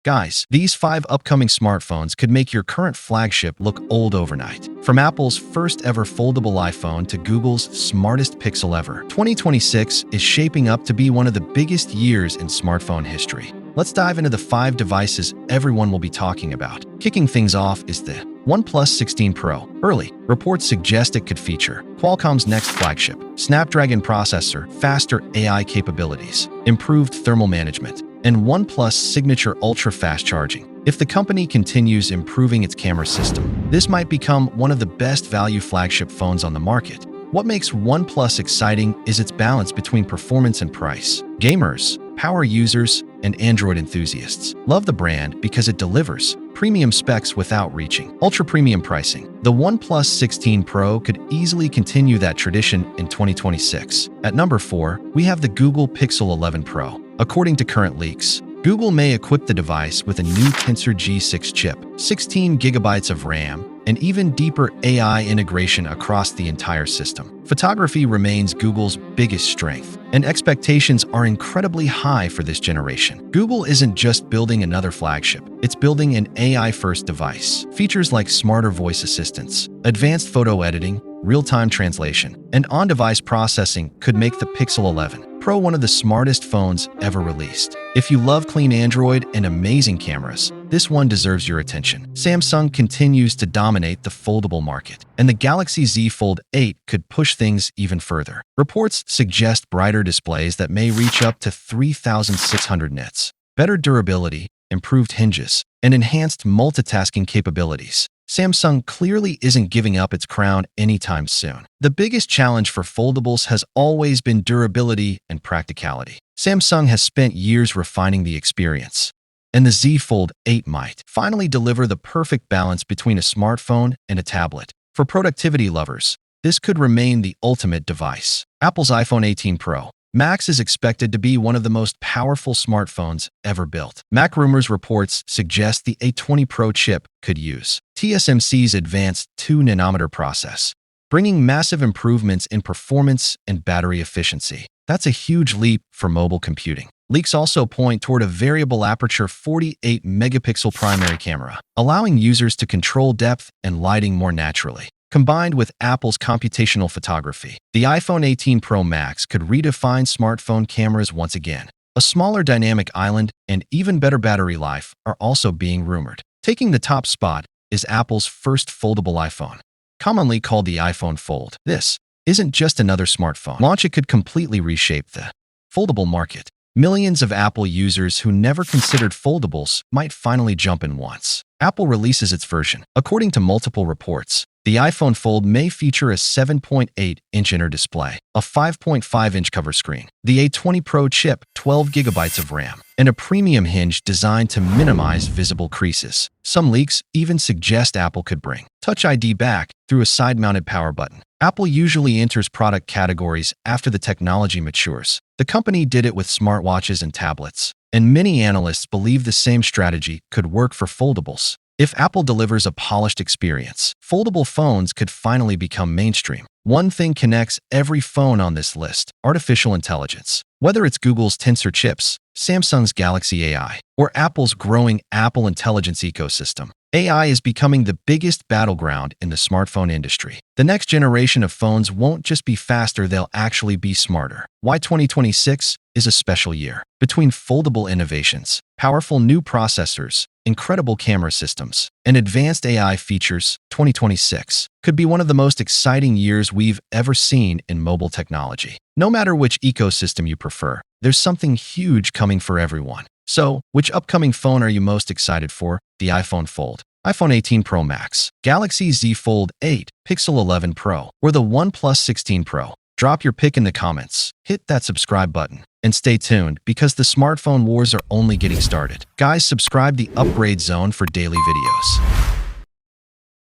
Guys, these 5 upcoming smartphones could make your current flagship look old overnight. From Apple's first ever foldable iPhone to Google's smartest Pixel ever, 2026 is shaping up to be one of the biggest years in smartphone history. Let's dive into the 5 devices everyone will be talking about. Kicking things off is the OnePlus 16 Pro. Early reports suggest it could feature Qualcomm's next flagship, Snapdragon processor, faster AI capabilities, improved thermal management, and OnePlus signature ultra-fast charging. If the company continues improving its camera system, this might become one of the best value flagship phones on the market. What makes OnePlus exciting is its balance between performance and price. Gamers, power users, and Android enthusiasts love the brand because it delivers premium specs without reaching ultra-premium pricing. The OnePlus 16 Pro could easily continue that tradition in 2026. At number 4, we have the Google Pixel 11 Pro. According to current leaks, Google may equip the device with a new Tensor G6 chip, 16 gigabytes of RAM, and even deeper AI integration across the entire system. Photography remains Google's biggest strength, and expectations are incredibly high for this generation. Google isn't just building another flagship, it's building an AI-first device. Features like smarter voice assistants, advanced photo editing, real-time translation, and on-device processing could make the Pixel 11 Pro one of the smartest phones ever released. If you love clean Android and amazing cameras, this one deserves your attention. Samsung continues to dominate the foldable market, and the Galaxy Z Fold 8 could push things even further. Reports suggest brighter displays that may reach up to 3,600 nits, better durability, improved hinges, and enhanced multitasking capabilities. Samsung clearly isn't giving up its crown anytime soon. The biggest challenge for foldables has always been durability and practicality. Samsung has spent years refining the experience, and the Z Fold 8 might finally deliver the perfect balance between a smartphone and a tablet. For productivity lovers, this could remain the ultimate device. Apple's iPhone 18 Pro Max is expected to be one of the most powerful smartphones ever built. Mac Rumors reports suggest the A20 Pro chip could use TSMC's advanced 2-nanometer process, bringing massive improvements in performance and battery efficiency. That's a huge leap for mobile computing. Leaks also point toward a variable aperture 48-megapixel primary camera, allowing users to control depth and lighting more naturally. Combined with Apple's computational photography, the iPhone 18 Pro Max could redefine smartphone cameras once again. A smaller dynamic island and even better battery life are also being rumored. Taking the top spot is Apple's first foldable iPhone, commonly called the iPhone Fold. This isn't just another smartphone launch, it could completely reshape the foldable market. Millions of Apple users who never considered foldables might finally jump in once Apple releases its version. According to multiple reports, the iPhone Fold may feature a 7.8-inch inner display, a 5.5-inch cover screen, the A20 Pro chip, 12 gigabytes of RAM, and a premium hinge designed to minimize visible creases. Some leaks even suggest Apple could bring Touch ID back through a side-mounted power button. Apple usually enters product categories after the technology matures. The company did it with smartwatches and tablets, and many analysts believe the same strategy could work for foldables. If Apple delivers a polished experience, foldable phones could finally become mainstream. One thing connects every phone on this list: artificial intelligence. Whether it's Google's Tensor chips, Samsung's Galaxy AI, or Apple's growing Apple Intelligence ecosystem, AI is becoming the biggest battleground in the smartphone industry. The next generation of phones won't just be faster, they'll actually be smarter. Why 2026 is a special year. Between foldable innovations, powerful new processors, incredible camera systems, and advanced AI features, 2026 could be one of the most exciting years we've ever seen in mobile technology. No matter which ecosystem you prefer, there's something huge coming for everyone. So, which upcoming phone are you most excited for? The iPhone Fold, iPhone 18 Pro Max, Galaxy Z Fold 8, Pixel 11 Pro, or the OnePlus 16 Pro? Drop your pick in the comments, hit that subscribe button, and stay tuned because the smartphone wars are only getting started. Guys, subscribe the Upgrade Zone for daily videos.